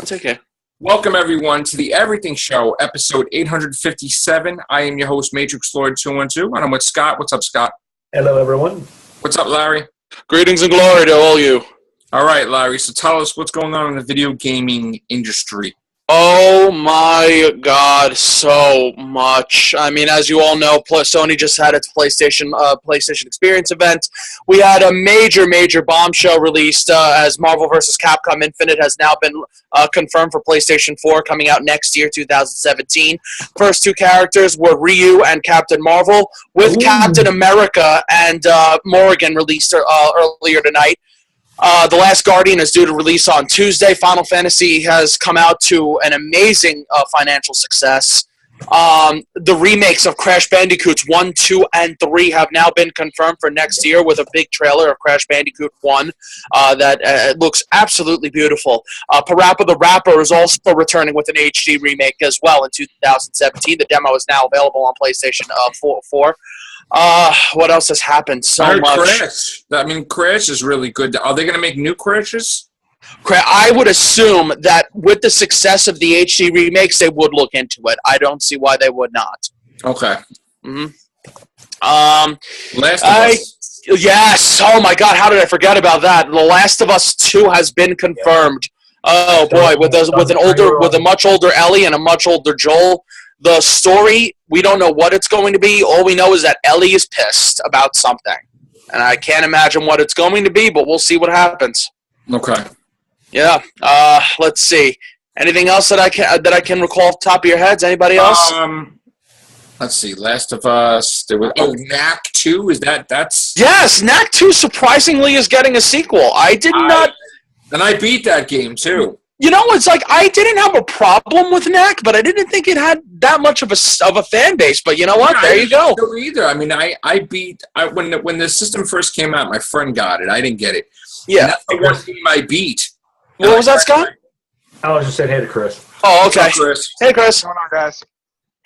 Take care. Welcome, everyone, to the Everything Show, episode 857. I am your host, Matrix Lord 212, and I'm with Scott. What's up, Scott? Hello, everyone. What's up, Larry? Greetings and glory to all you. All right, Larry, so tell us what's going on in the video gaming industry. Oh my God, so much. I mean, as you all know, Sony just had its PlayStation Experience event. We had a major bombshell released as Marvel vs. Capcom Infinite has now been confirmed for PlayStation 4 coming out next year, 2017. First two characters were Ryu and Captain Marvel, with Captain America and Morrigan released earlier tonight. The Last Guardian is due to release on Tuesday. Final Fantasy has come out to an amazing financial success. The remakes of Crash Bandicoots 1, 2, and 3 have now been confirmed for next year with a big trailer of Crash Bandicoot 1 that looks absolutely beautiful. Parappa the Rapper is also returning with an HD remake as well in 2017. The demo is now available on PlayStation 4. What else has happened? So much. Crash. I mean, Crash is really good. Are they going to make new Crashes? I would assume that with the success of the HD remakes, they would look into it. I don't see why they would not. Okay. Last of Us. Yes. Oh my God. How did I forget about that? The Last of Us 2 has been confirmed. Oh boy, with a much older Ellie and a much older Joel. The story, we don't know what it's going to be. All we know is that Ellie is pissed about something. And I can't imagine what it's going to be, but we'll see what happens. Okay. Yeah. Let's see. Anything else that I can recall off the top of your heads? Anybody else? Let's see. Last of Us. There was Knack 2. Is that's? Yes, Knack 2 surprisingly is getting a sequel. I beat that game too. You know, it's like I didn't have a problem with Knack, but I didn't think it had that much of a fan base. But you know what? There you go. Either. I mean, when the system first came out, my friend got it. I didn't get it. Yeah, and that's the one game I beat. What was that, Scott? I was just saying hey to Chris. Oh, okay. What's up, Chris? Hey, Chris. What's going on, guys?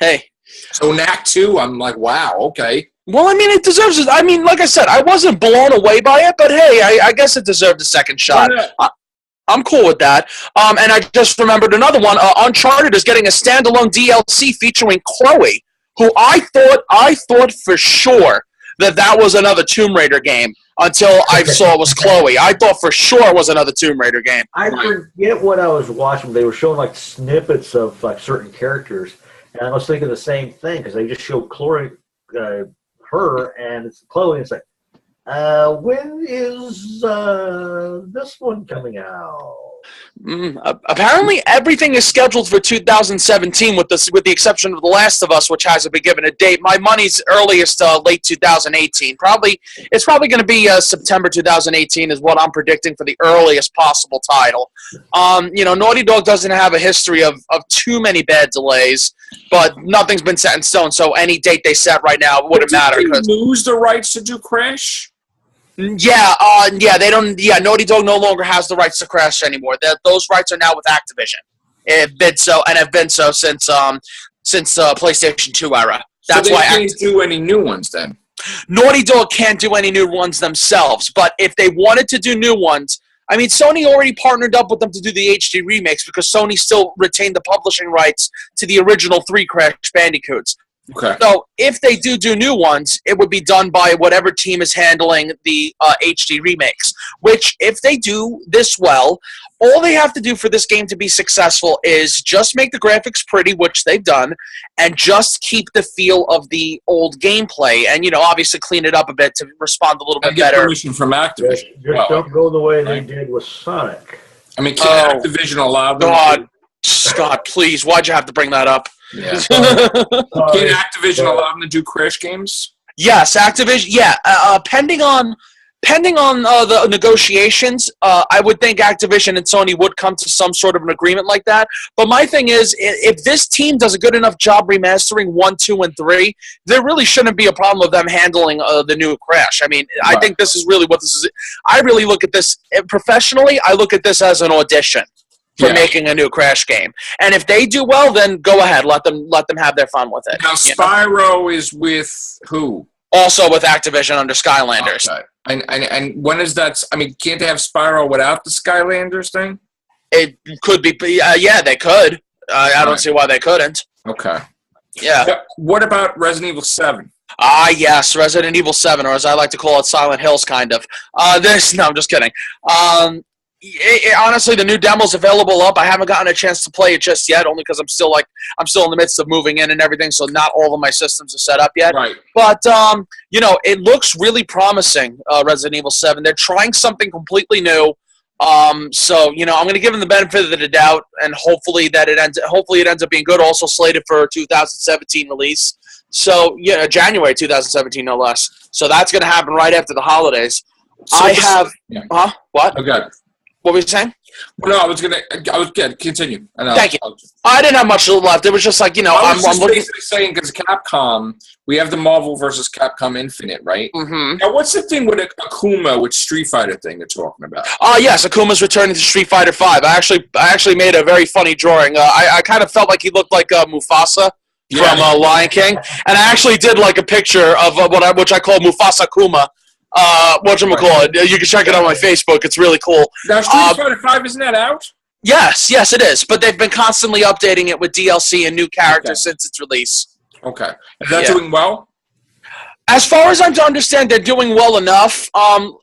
Hey. So Knack 2, I'm like, wow, okay. Well, I mean, it deserves it. I mean, like I said, I wasn't blown away by it, but hey, I guess it deserved a second shot. I'm cool with that. And I just remembered another one. Uncharted is getting a standalone DLC featuring Chloe, who I thought for sure that was another Tomb Raider game until I saw it was Chloe. I thought for sure it was another Tomb Raider game. I forget what I was watching. They were showing like snippets of like certain characters, and I was thinking the same thing because they just showed Chloe, her, and it's Chloe. And it's like, when is this one coming out? Apparently, everything is scheduled for 2017, with the exception of The Last of Us, which hasn't been given a date. My money's earliest late 2018. It's probably going to be September 2018 is what I'm predicting for the earliest possible title. Naughty Dog doesn't have a history of too many bad delays, but nothing's been set in stone. So any date they set right now wouldn't matter. Did they lose the rights to do Crash? Yeah, they don't. Yeah, Naughty Dog no longer has the rights to Crash anymore. Those rights are now with Activision. Have been so since PlayStation 2 era. That's why they can't do any new ones then. Naughty Dog can't do any new ones themselves, but if they wanted to do new ones, I mean, Sony already partnered up with them to do the HD remakes because Sony still retained the publishing rights to the original 3 Crash Bandicoots. Okay. So if they do new ones, it would be done by whatever team is handling the HD remakes, which if they do this well, all they have to do for this game to be successful is just make the graphics pretty, which they've done, and just keep the feel of the old gameplay and, obviously clean it up a bit to respond a little bit better. Permission from Activision. Just don't go the way they did with Sonic. I mean, can Activision allow them God, Scott, please, why'd you have to bring that up? Yeah. Can Activision allow them to do Crash games? Yes, Activision. Yeah, pending on the negotiations, I would think Activision and Sony would come to some sort of an agreement like that. But my thing is, if this team does a good enough job remastering 1, 2, and 3, there really shouldn't be a problem of them handling the new Crash. I mean, I think this is really what this is. I really look at this professionally. I look at this as an audition for making a new Crash game. And if they do well, then go ahead. Let them have their fun with it. Now, Spyro is with who? Also with Activision under Skylanders. Okay. And when is that? I mean, can't they have Spyro without the Skylanders thing? It could be. Yeah, they could. I don't see why they couldn't. Okay. Yeah. What about Resident Evil 7? Yes, Resident Evil 7, or as I like to call it, Silent Hills, kind of. No, I'm just kidding. Honestly, the new demo's available up. I haven't gotten a chance to play it just yet, only because I'm still in the midst of moving in and everything, so not all of my systems are set up yet. Right. But it looks really promising. Resident Evil 7. They're trying something completely new. So I'm going to give them the benefit of the doubt, and hopefully it ends up being good. Also slated for a 2017 release. So January 2017, no less. So that's going to happen right after the holidays. So What? Okay. What were you saying? Well, no, I was good. Continue. Thank you. I didn't have much left. It was just like, I'm basically saying, because Capcom, we have the Marvel versus Capcom Infinite, right? Mm-hmm. Now, what's the thing with Akuma, with Street Fighter thing they're talking about? Yes, Akuma's returning to Street Fighter V. I actually made a very funny drawing. I kind of felt like he looked like Mufasa from Lion King, and I actually did like a picture of which I call Mufasa Akuma. Whatchamacallit. You can check it on my Facebook. It's really cool. Now, Street Fighter 5, isn't that out? Yes, it is. But they've been constantly updating it with DLC and new characters since its release. Okay. Is that doing well? As far as I'm to understand, they're doing well enough.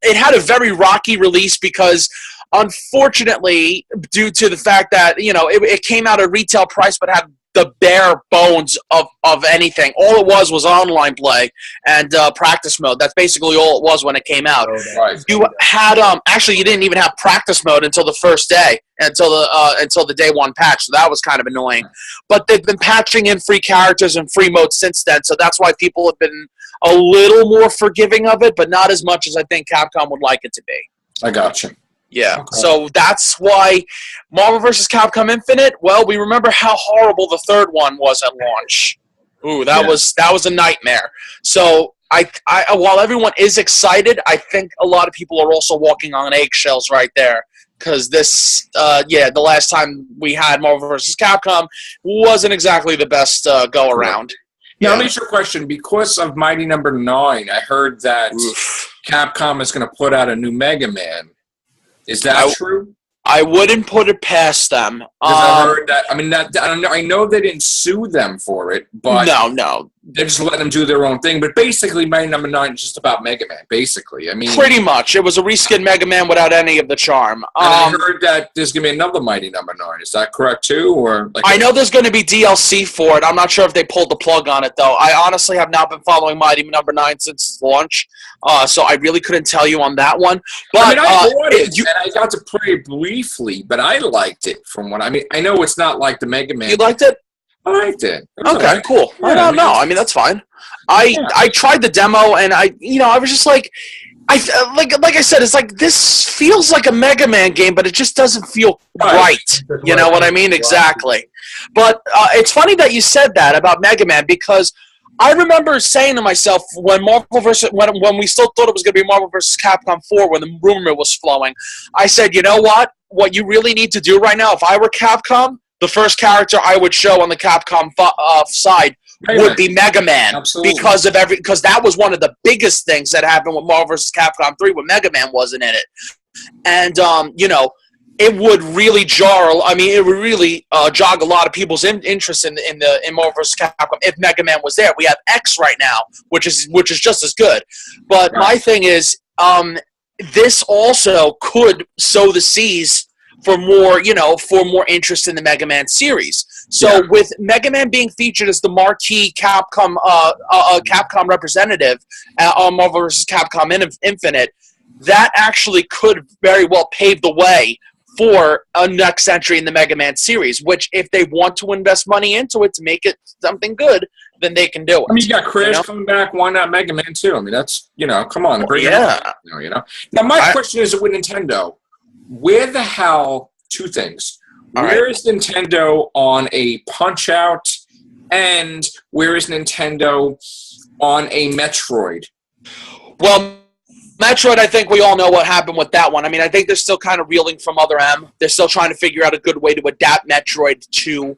It had a very rocky release because, unfortunately, due to the fact that, it came out at retail price but had the bare bones of anything. All it was online play and practice mode. That's basically all it was when it came out. Right. You had actually you didn't even have practice mode until the first day, until the day one patch. So that was kind of annoying. But they've been patching in free characters and free modes since then. So that's why people have been a little more forgiving of it, but not as much as I think Capcom would like it to be. I got you. Yeah, okay. So that's why Marvel vs. Capcom Infinite, well, we remember how horrible the third one was at launch. Ooh, that was a nightmare. So while everyone is excited, I think a lot of people are also walking on eggshells right there. Because the last time we had Marvel vs. Capcom wasn't exactly the best go-around. Now, let me ask you a question. Because of Mighty Number 9, I heard that Capcom is going to put out a new Mega Man. Is that true? I wouldn't put it past them. I heard that. I mean, I know they didn't sue them for it, but no, they're just letting them do their own thing. But basically, Mighty Number 9 is just about Mega Man. Basically, I mean, pretty much, it was a reskin Mega Man without any of the charm. And I heard that there's gonna be another Mighty Number 9. Is that correct too, or I know there's going to be DLC for it. I'm not sure if they pulled the plug on it though. I honestly have not been following Mighty Number 9 since its launch, so I really couldn't tell you on that one. But I bought it and I got to play it briefly, but I liked it. I know it's not like the Mega Man. You liked it? I liked it. Okay, cool. Yeah, I don't know. I mean, that's fine. I tried the demo and I was just like, like I said, it's like this feels like a Mega Man game, but it just doesn't feel right. You know what I mean? Exactly. But it's funny that you said that about Mega Man because I remember saying to myself when when we still thought it was going to be Marvel vs. Capcom 4, when the rumor was flowing, I said, you know what? What you really need to do right now, if I were Capcom, the first character I would show on the Capcom side would be Mega Man. Absolutely. Because that was one of the biggest things that happened with Marvel vs. Capcom 3 when Mega Man wasn't in it. And, it would really jog a lot of people's interest in Marvel vs. Capcom if Mega Man was there. We have X right now, which is just as good. But my thing is, this also could sow the seeds for more interest in the Mega Man series. So with Mega Man being featured as the marquee Capcom representative on Marvel vs. Capcom Infinite, that actually could very well pave the way for a next entry in the Mega Man series, which if they want to invest money into it to make it something good, then they can do it. I mean, you got Crash coming back. Why not Mega Man 2? I mean, that's, come on. Bring it up. Now, my question is with Nintendo, where the hell, two things. Where is Nintendo on a Punch-Out, and where is Nintendo on a Metroid? Well, Metroid, I think we all know what happened with that one. I mean, I think they're still kind of reeling from Other M. They're still trying to figure out a good way to adapt Metroid to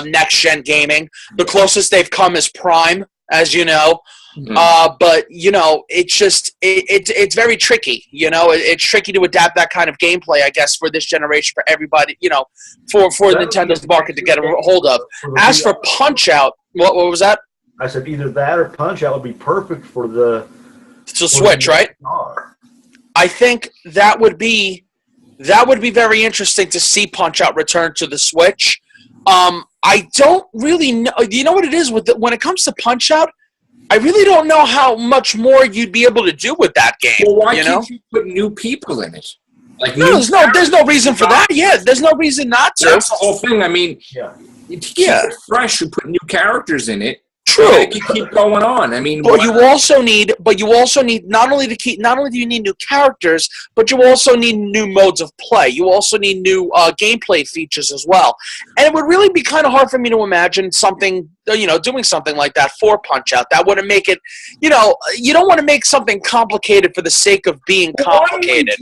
next-gen gaming. The closest they've come is Prime, as you know. But it's just it's very tricky. It's tricky to adapt that kind of gameplay, I guess, for this generation, for everybody. For Nintendo's market to get a hold of. As for Punch Out, what was that? I said either that or Punch Out would be perfect for the Switch, right? I think that would be very interesting to see Punch Out return to the Switch. I don't really know. You know what it is when it comes to Punch Out? I really don't know how much more you'd be able to do with that game. Well, why can't you put new people in it? There's no reason for that. Yeah, there's no reason not to. That's the whole thing. I mean, to keep it fresh, you put new characters in it. True. You keep going on. I mean, but you also need not only do you need new characters, but you also need new modes of play. You also need new gameplay features as well. And it would really be kind of hard for me to imagine something, doing something like that for Punch Out. That wouldn't make it, you don't want to make something complicated for the sake of being complicated.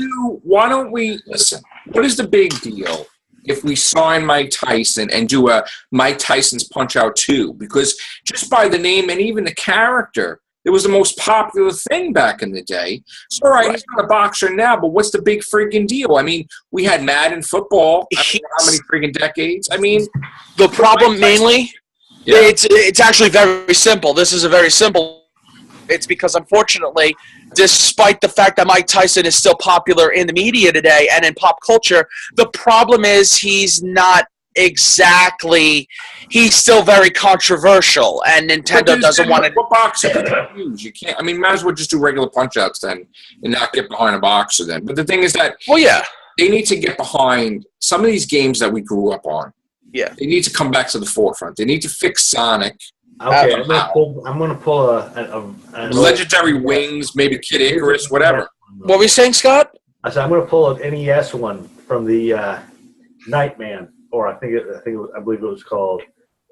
Why don't we listen? What is the big deal if we sign Mike Tyson and do a Mike Tyson's Punch-Out 2? Because just by the name and even the character, it was the most popular thing back in the day. So, all right, he's not a boxer now, but what's the big freaking deal? I mean, we had Madden football. I don't know how many freaking decades? I mean, the problem mainly, it's actually very simple. This is a very simple. It's because, unfortunately, despite the fact that Mike Tyson is still popular in the media today and in pop culture, the problem is he's not exactly – he's still very controversial, and Nintendo doesn't want to – What boxer can you use? You can't – I mean, might as well just do regular Punch-Outs then and not get behind a boxer then. But the thing is that they need to get behind some of these games that we grew up on. Yeah. They need to come back to the forefront. They need to fix Sonic – Okay, I'm gonna pull a Legendary Wings, maybe Kid Icarus, whatever. What were you saying, Scott? I said I'm gonna pull an NES one from the Nightman, or I believe it was called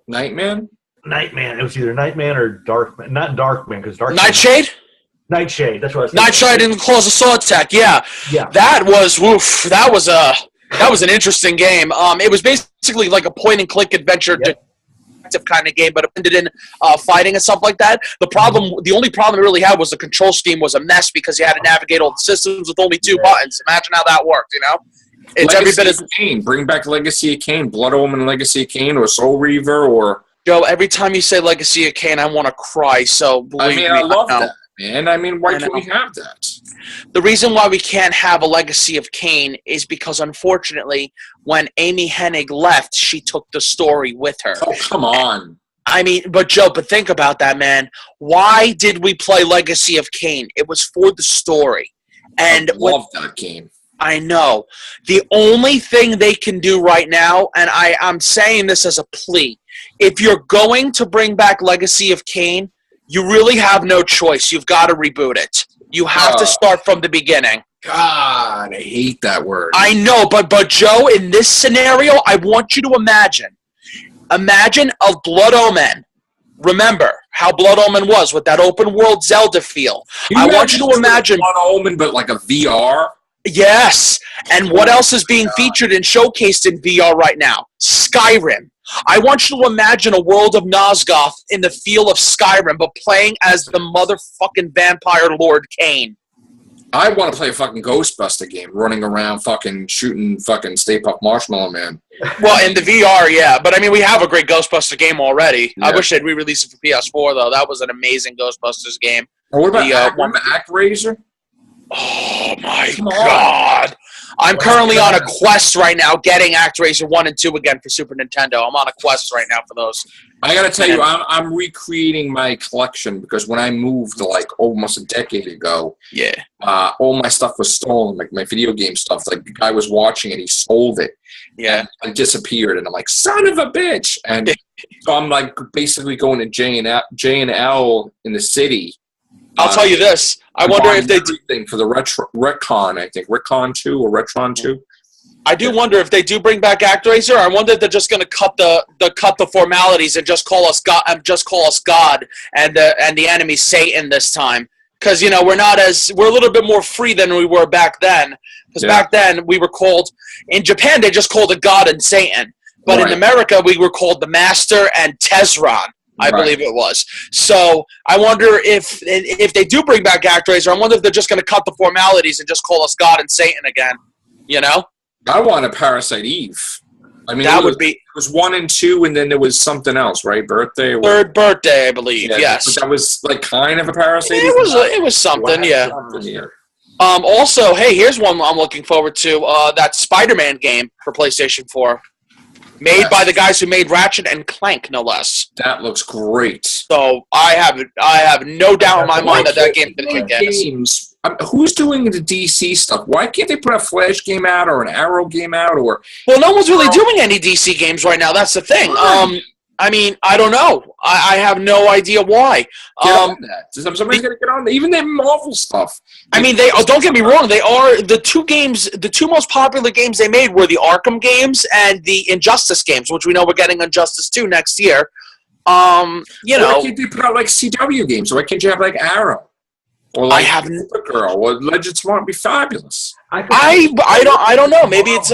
Nightman. Nightman. It was either Nightman or Darkman. Not Darkman, because Darkman. Nightshade. Nightshade. That's what I was thinking. Nightshade in the Claws of Saw Attack. Yeah. That was That was an interesting game. It was basically like a point and click adventure. Kind of game, but it ended in fighting and stuff like that. The only problem it really had was the control scheme was a mess because you had to navigate all the systems with only 2 buttons. Imagine how that worked, It's Legacy every bit of Kane. Bring back Legacy of Kane, Blood Omen Legacy of Kane, or Soul Reaver, or Joe. Every time you say Legacy of Kane, I want to cry. So believe me, I love that, man. I mean, why can't we have that? The reason why we can't have a Legacy of Kane is because, unfortunately, when Amy Hennig left, she took the story with her. Oh, come on. I mean, but Joe, think about that, man. Why did we play Legacy of Kane? It was for the story. And I love that game. I know. The only thing they can do right now, and I'm saying this as a plea, if you're going to bring back Legacy of Kane, you really have no choice. You've got to reboot it. You have to start from the beginning. God, I hate that word. I know, but Joe, in this scenario, I want you to imagine a Blood Omen. Remember how Blood Omen was with that open world Zelda feel. I want you to imagine Blood Omen, but like a VR. Yes, and what else is being featured and showcased in VR right now? Skyrim. I want you to imagine a world of Nosgoth in the feel of Skyrim, but playing as the motherfucking vampire Lord Kane. I want to play a fucking Ghostbuster game, running around fucking shooting fucking Stay Puft Marshmallow Man. Well, in the VR, yeah. But, I mean, we have a great Ghostbuster game already. Yeah. I wish they'd re-release it for PS4, though. That was an amazing Ghostbusters game. Or what about ActRaiser? Oh, my God. I'm currently on a quest right now getting ActRaiser 1 and 2 again for Super Nintendo. I'm on a quest right now for those. I got to tell you, I'm recreating my collection because when I moved like almost a decade ago, all my stuff was stolen, like my video game stuff. Like the guy was watching it, he sold it. Yeah. And it disappeared, and I'm like, son of a bitch. And so I'm like basically going to J&L in the city. I'll tell you this. I wonder if they do for the Retcon, I think. Retcon 2 or Retron 2. I do wonder if they do bring back ActRaiser. I wonder if they're just going to cut the formalities and just call us God and the enemy Satan this time. Because we're a little bit more free than we were back then. Because back then we were called in Japan they just called it God and Satan, but in America we were called the Master and Tezron. I believe it was. So I wonder if they do bring back ActRaiser, I wonder if they're just going to cut the formalities and just call us God and Satan again. You know? I want a Parasite Eve. I mean, that would be. It was 1 and 2, and then there was something else, right? Birthday. Third birthday, I believe. Yeah, yes. But that was like kind of a Parasite. It was something. Yeah. Also, hey, here's one I'm looking forward to. That Spider-Man game for PlayStation 4. Made by the guys who made Ratchet and Clank, no less. That looks great. So I have no doubt in my mind that game's going to kick ass. Who's doing the DC stuff? Why can't they put a Flash game out or an Arrow game out? Or no one's really doing any DC games right now. That's the thing. I mean, I don't know. I have no idea why. Get on that. Somebody's going to get on that. Even the Marvel stuff. I mean, don't get me wrong. They are the two most popular games they made were the Arkham games and the Injustice games, which we know we're getting Injustice 2 next year. Why can't they put out like CW games? Why can't you have like Arrow? Or like Supergirl or Legend Smart would be fabulous. I don't know. Maybe it's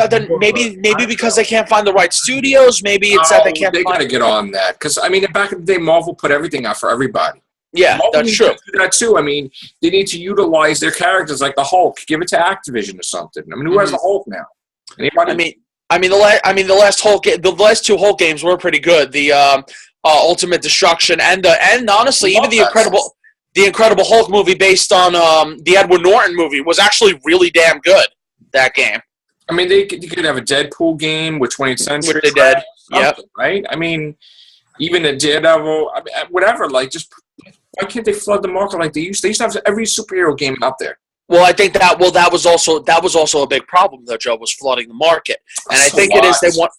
maybe because they can't find the right studios. Maybe it's that they can't. They got to get on that because I mean, back in the day, Marvel put everything out for everybody. Yeah, Marvel that's true. Do that too. I mean, they need to utilize their characters like the Hulk. Give it to Activision or something. I mean, who has the Hulk now? Anybody? I mean, the last two Hulk games were pretty good. The Ultimate Destruction and honestly even the Incredible Hulk movie based on the Edward Norton movie was actually really damn good, that game. I mean, you could have a Deadpool game with 20th Century. Which they did, yep. Right? I mean, even a Daredevil, whatever. Like, just why can't they flood the market like they used to? They used to have every superhero game out there. Well, I think that was also a big problem though, Joe, was flooding the market. And I think it is they want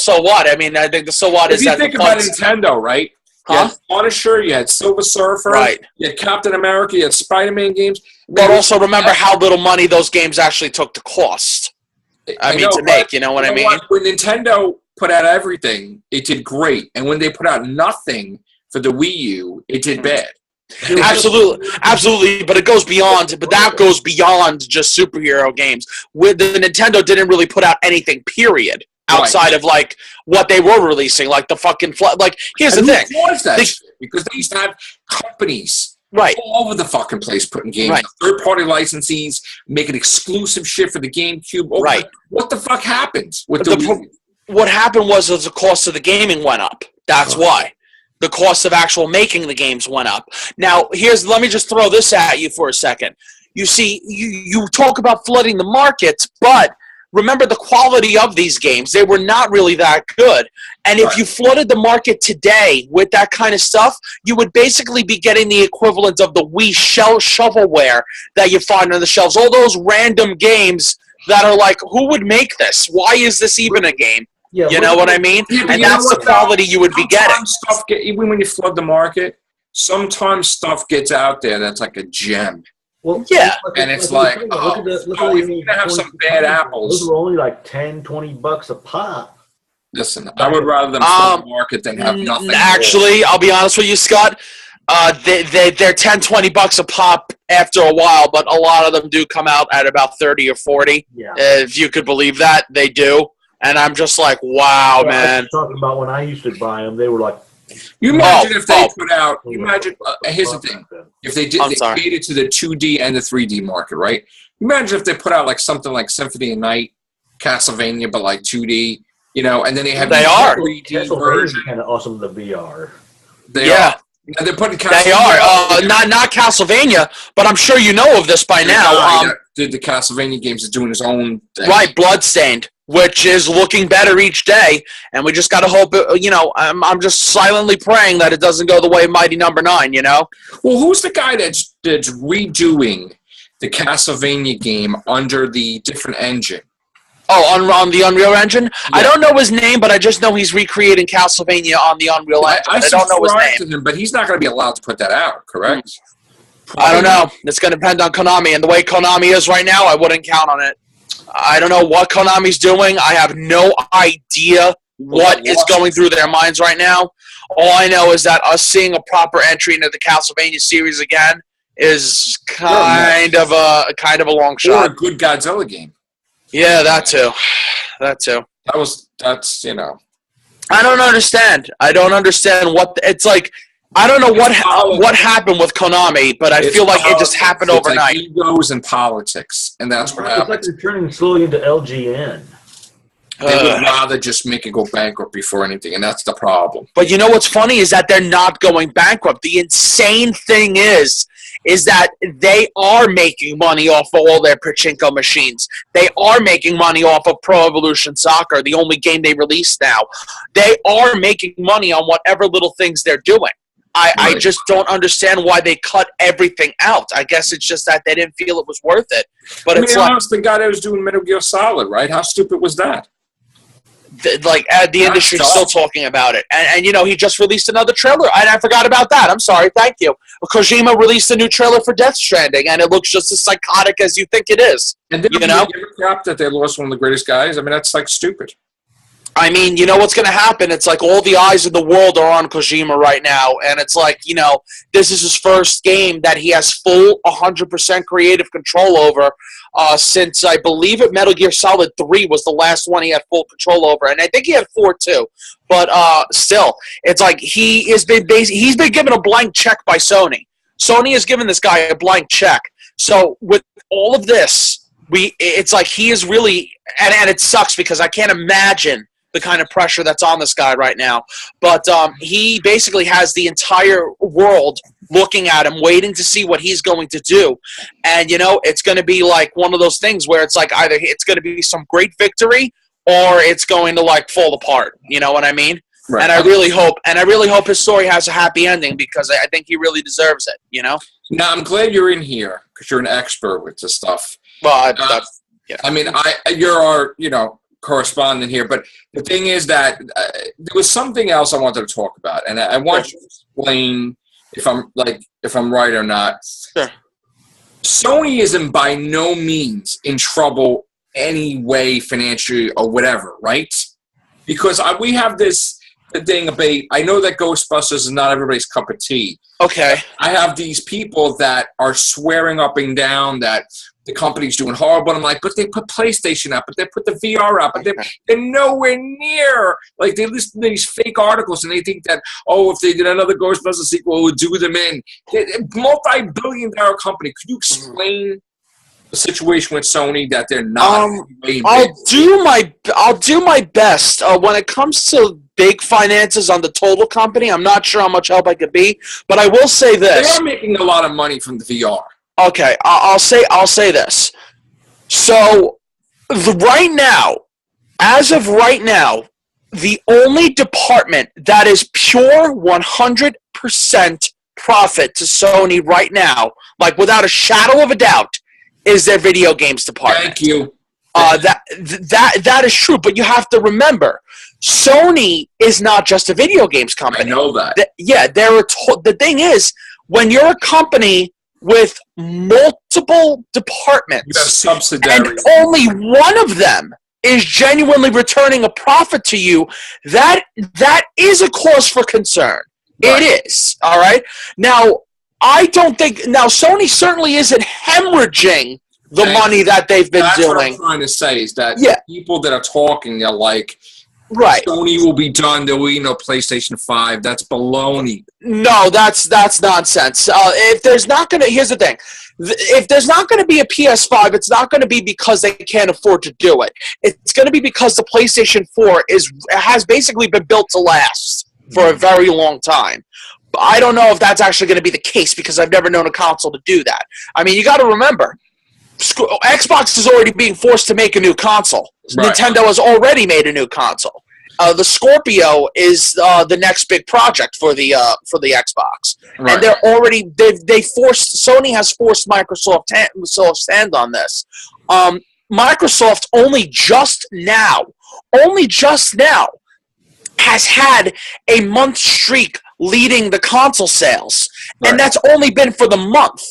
so what? I mean, I think the so what is that. If you think about Nintendo, right? You had Punisher, you had Silver Surfer, right. You had Captain America, you had Spider-Man games. But also remember how little money those games actually took to cost. To make, you know what I mean? When Nintendo put out everything, it did great. And when they put out nothing for the Wii U, it did bad. Absolutely, but it goes beyond. But that goes beyond just superhero games. With the Nintendo didn't really put out anything. Period. Outside of like what they were releasing, like the fucking here's the thing. Because they used to have companies all over the fucking place putting games, third-party licensees, making exclusive shit for the GameCube. What the fuck happened with what happened was the cost of the gaming went up. That's why. The cost of actual making the games went up. Now, let me just throw this at you for a second. You see, you talk about flooding the markets, but remember the quality of these games. They were not really that good. And if you flooded the market today with that kind of stuff, you would basically be getting the equivalent of the Wii shovelware that you find on the shelves. All those random games that are like, who would make this? Why is this even a game? Yeah, you know what I mean? Yeah, and that's the quality you would be getting. Even when you flood the market, sometimes stuff gets out there that's like a gem. Well, yeah. And it's like, if you're going to have some bad apples. Those are only like $10-$20 a pop. Listen, I would rather them flood the market than have nothing. Actually, I'll be honest with you, Scott. They're $10-$20 a pop after a while, but a lot of them do come out at about 30 or 40. Yeah. If you could believe that, they do. And I'm just like, wow, man. I was talking about when I used to buy them, they were like. You imagine if they put out. You imagine. Here's the thing: if they made it to the 2D and the 3D market, right? Imagine if they put out like something like Symphony of Night, Castlevania, but like 2D, you know, and then they have the 3D version. Kind of awesome. The VR. They are. And they're putting Castlevania. They are not Castlevania, but I'm sure you know of this by now. Did the Castlevania games is doing his own thing. Right, Bloodstained, which is looking better each day, and we just got to hope. I'm just silently praying that it doesn't go the way of Mighty Number 9. You know. Well, who's the guy that's redoing the Castlevania game under the different engine? Oh, on the Unreal Engine? Yeah. I don't know his name, but I just know he's recreating Castlevania on the Unreal Engine. I don't know his name. To him, but he's not going to be allowed to put that out, correct? I don't know. It's going to depend on Konami, and the way Konami is right now, I wouldn't count on it. I don't know what Konami's doing. I have no idea what is going through their minds right now. All I know is that us seeing a proper entry into the Castlevania series again is kind of a long shot. Or a good Godzilla game. Yeah, that too. That's I don't understand. I don't understand what it's like. I don't know what happened with Konami, but I feel like it just happened overnight. Like egos and politics, and that's what happens. It's like they're turning slowly into LGN. They would rather just make it go bankrupt before anything, and that's the problem. But you know what's funny is that they're not going bankrupt. The insane thing is that they are making money off of all their pachinko machines. They are making money off of Pro Evolution Soccer, the only game they release now. They are making money on whatever little things they're doing. I just don't understand why they cut everything out. I guess it's just that they didn't feel it was worth it. But it's like the guy that was doing Metal Gear Solid, right? How stupid was that? The industry's still talking about it. And he just released another trailer. I forgot about that. I'm sorry. Thank you. Kojima released a new trailer for Death Stranding, and it looks just as psychotic as you think it is. And then you know? Crap that they lost one of the greatest guys. I mean, that's like stupid. I mean, you know what's going to happen? It's like all the eyes in the world are on Kojima right now, and it's like, this is his first game that he has full 100% creative control over since, I believe, Metal Gear Solid 3 was the last one he had full control over, and I think he had 4 too. But still, it's like he's been given a blank check by Sony. Sony has given this guy a blank check. So with all of this, it's like he is really, and it sucks because I can't imagine the kind of pressure that's on this guy right now. But he basically has the entire world looking at him, waiting to see what he's going to do. And, it's going to be like one of those things where it's like either it's going to be some great victory or it's going to, like, fall apart. You know what I mean? Right. And I really hope his story has a happy ending because I think he really deserves it, Now, I'm glad you're in here because you're an expert with this stuff. Well, yeah. I mean, you're our, correspondent here, but the thing is that there was something else I wanted to talk about, and I want you to explain if I'm right or not. Sure. Sony isn't by no means in trouble any way financially or whatever, right? Because we have this thing about, I know that Ghostbusters is not everybody's cup of tea. Okay. I have these people that are swearing up and down that the company's doing horrible. I'm like, but they put PlayStation out, but they put the VR out, but they're nowhere near. Like, they listen to these fake articles, and they think that, if they did another Ghostbusters sequel, it would do them in. Multi-billion-dollar company. Could you explain the situation with Sony that they're not? I'll do my best. When it comes to big finances on the total company, I'm not sure how much help I could be, but I will say this: they are making a lot of money from the VR. Okay, I'll say this. So, right now, as of right now, the only department that is pure 100% profit to Sony right now, like without a shadow of a doubt, is their video games department. Thank you. That is true, but you have to remember, Sony is not just a video games company. I know that. The thing is, when you're a company with multiple departments, and only one of them is genuinely returning a profit to you, that is a cause for concern. Right. It is, all right? Now, I don't think... Now, Sony certainly isn't hemorrhaging the money that they've been doing. That's what I'm trying to say, is that people that are talking are like... Right. Sony will be done. There will be no PlayStation 5. That's baloney. No, that's nonsense. If there's not going to... Here's the thing. If there's not going to be a PS5, it's not going to be because they can't afford to do it. It's going to be because the PlayStation 4 has basically been built to last for a very long time. But I don't know if that's actually going to be the case because I've never known a console to do that. I mean, you got to remember, Xbox is already being forced to make a new console. Right. Nintendo has already made a new console. The Scorpio is the next big project for the Xbox, right. And Sony has forced Microsoft's hand on this. Microsoft only just now has had a month streak leading the console sales, right. And that's only been for the month.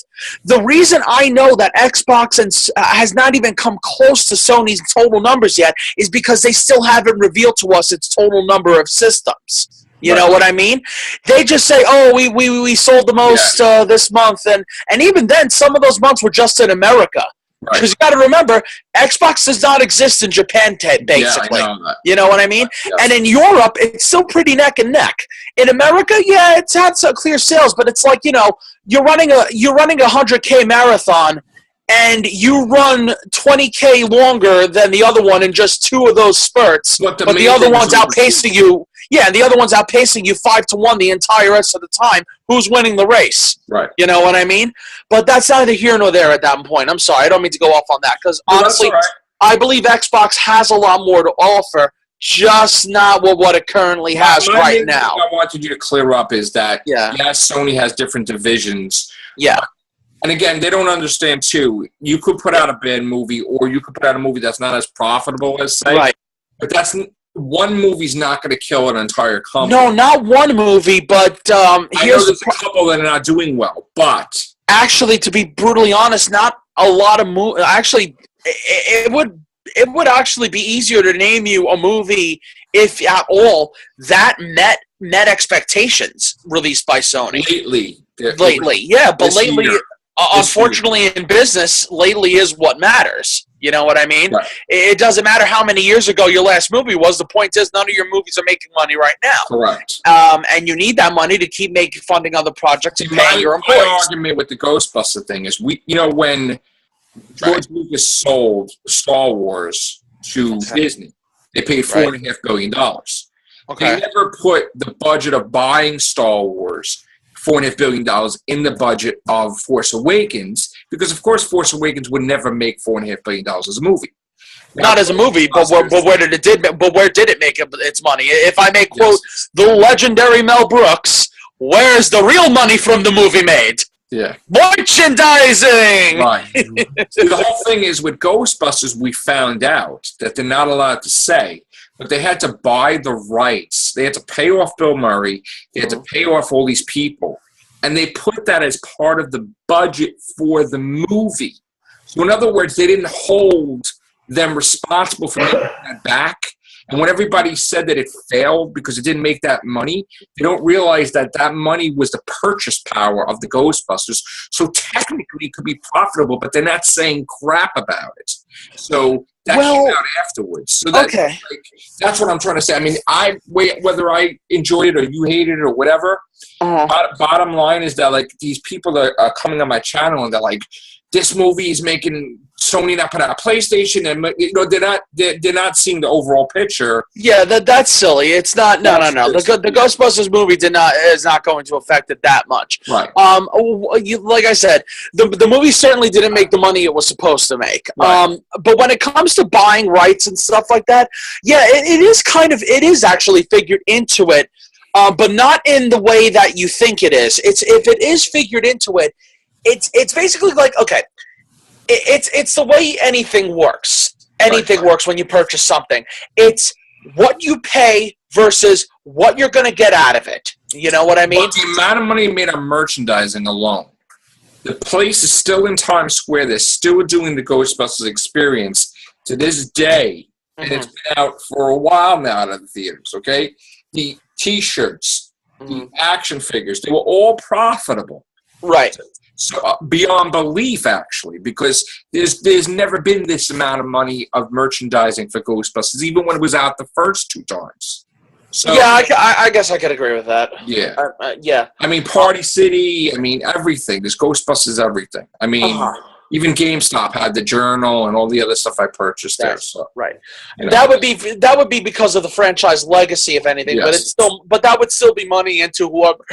The reason I know that Xbox has not even come close to Sony's total numbers yet is because they still haven't revealed to us its total number of systems. You know what I mean? They just say, we sold the most this month, and even then, some of those months were just in America. Because you got to remember, Xbox does not exist in Japan, basically. Yeah, I know that. You know what I mean? Yes. And in Europe, it's still pretty neck and neck. In America, yeah, it's had some clear sales, but it's like, you know, you're running a 100K marathon, and you run 20K longer than the other one in just 2 of those spurts, but the other one's outpacing you. Yeah, the other one's outpacing you 5-1 the entire rest of the time. Who's winning the race? Right. You know what I mean? But that's neither here nor there at that point. I'm sorry, I don't mean to go off on that because honestly, right. I believe Xbox has a lot more to offer, just not what it currently has right now. What I wanted you to clear up is that yes, Sony has different divisions. Yeah. And again, they don't understand too. You could put out a bad movie, or you could put out a movie that's not as profitable as say. Right. But one movie's not going to kill an entire company. No, not one movie, but I know there's a couple that are not doing well, but actually, to be brutally honest, not a lot of movies. Actually, it would actually be easier to name you a movie, if at all, that met expectations released by Sony lately. Yeah, but lately. Unfortunately, in business, lately is what matters. You know what I mean? Right. It doesn't matter how many years ago your last movie was. The point is, none of your movies are making money right now. Correct. And you need that money to keep funding other projects and paying your employees. My argument with the Ghostbuster thing is, when George Lucas sold Star Wars to Disney, they paid $4.5 billion. Okay. They never put the budget of buying Star Wars, $4.5 billion, in the budget of Force Awakens, because of course Force Awakens would never make $4.5 billion as a movie. Not as a movie, but where did it make its money? If I may quote the legendary Mel Brooks, "Where's the real money from the movie made?" Yeah, merchandising. Right. See, the whole thing is with Ghostbusters, we found out that they're not allowed to say. But they had to buy the rights. They had to pay off Bill Murray. They had to pay off all these people. And they put that as part of the budget for the movie. So in other words, they didn't hold them responsible for making that back. And when everybody said that it failed because it didn't make that money, they don't realize that that money was the purchase power of the Ghostbusters. So technically it could be profitable, but they're not saying crap about it. So that came out afterwards. So that's what I'm trying to say. I mean, whether I enjoyed it or you hated it or whatever, bottom line is that like these people are coming on my channel and they're like, this movie is making Sony not put out a PlayStation, and they're not seeing the overall picture. Yeah, that's silly. It's not. No. The Ghostbusters movie is not going to affect it that much. Right. Like I said, the movie certainly didn't make the money it was supposed to make. Right. But when it comes to buying rights and stuff like that, yeah, it is actually figured into it, but not in the way that you think it is. If it is figured into it, it's basically like, okay. It's the way anything works. Anything works when you purchase something. It's what you pay versus what you're going to get out of it. You know what I mean? But the amount of money made on merchandising alone. The place is still in Times Square. They're still doing the Ghostbusters experience to this day. And it's been out for a while now out of the theaters, okay? The T-shirts, the action figures, they were all profitable. Right. So beyond belief, actually, because there's never been this amount of money of merchandising for Ghostbusters, even when it was out the first 2 times. So yeah, I guess I could agree with that. Yeah, yeah. I mean, Party City. I mean, everything. There's Ghostbusters, everything. I mean, even GameStop had the Journal and all the other stuff I purchased there. So right. You know, that would be because of the franchise legacy, if anything. Yes. But that would still be money into whoever.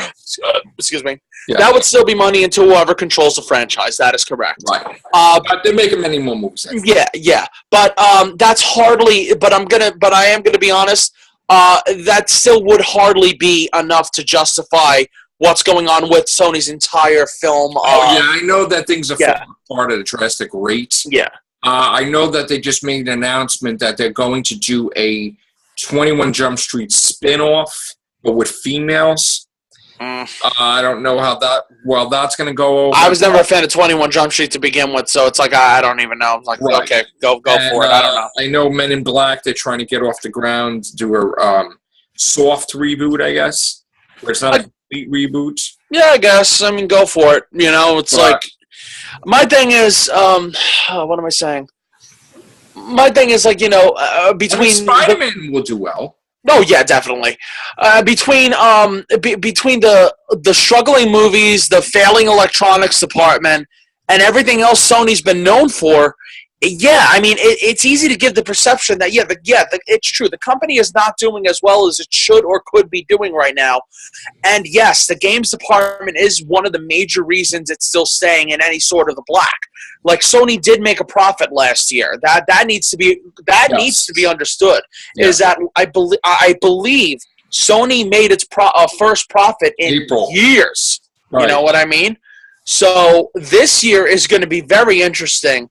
Excuse me. Yeah. That would still be money into whoever controls the franchise. That is correct. Right. But they're making many more movies. Yeah. But that's hardly. But I am gonna be honest. That still would hardly be enough to justify what's going on with Sony's entire film. I know that things are falling apart at a drastic rate. Yeah. I know that they just made an announcement that they're going to do a 21 Jump Street spin-off, but with females. I don't know how that's going to go over. I was never a fan of 21 Jump Street to begin with, so it's like I don't even know. I'm like, okay, go for it. I don't know. I know Men in Black, they're trying to get off the ground, do a soft reboot, I guess, where it's not a complete reboot. Yeah, I guess. I mean, go for it. You know, it's like My thing is, what am I saying? My thing is, like, between Spider-Man will do well. Oh yeah, definitely. Between between the struggling movies, the failing electronics department, and everything else Sony's been known for, yeah, I mean it's easy to give the perception that it's true. The company is not doing as well as it should or could be doing right now. And yes, the games department is one of the major reasons it's still staying in any sort of the black. Like Sony did make a profit last year. That needs to be needs to be understood. Yeah. Is that I believe Sony made its first profit in years. Right. You know what I mean? So this year is going to be very interesting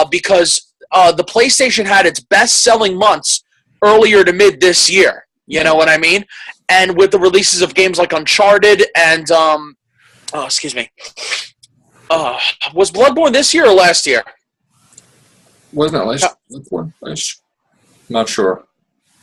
because the PlayStation had its best-selling months earlier to mid this year. You know what I mean? And with the releases of games like Uncharted and was Bloodborne this year or last year? Wasn't it last Bloodborne? Not sure.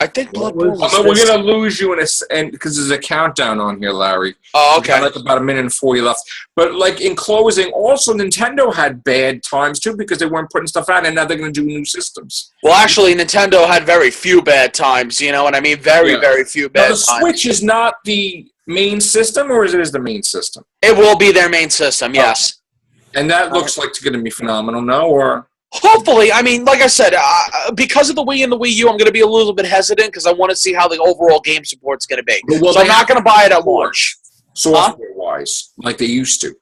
I think Bloodborne was we're going to lose you because there's a countdown on here, Larry. Oh, okay. Like about 1 minute and 40 left. But like in closing, also Nintendo had bad times too because they weren't putting stuff out, and now they're going to do new systems. Well, actually, Nintendo had very few bad times. You know what I mean? Very few bad times. The Switch is not the main system, or is it the main system? It will be their main system. Yes. And that looks like it's going to be phenomenal, no? Or hopefully, I mean, like I said, because of the Wii and the Wii U, I'm going to be a little bit hesitant because I want to see how the overall game support's going to be. So I'm not going to buy it at launch. Software-wise, like they used to.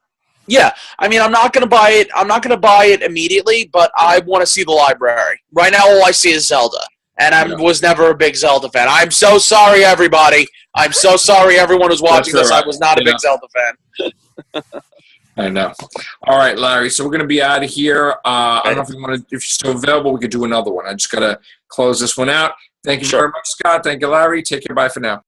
Yeah, I mean, I'm not going to buy it. I'm not going to buy it immediately, but I want to see the library. Right now, all I see is Zelda, and I was never a big Zelda fan. I'm so sorry, everybody. I'm so sorry, everyone who's watching this. I was not a big Zelda fan. I know. All right, Larry. So we're going to be out of here. I don't know if you're still available. We could do another one. I just got to close this one out. Thank you very much, Scott. Thank you, Larry. Take care. Bye for now.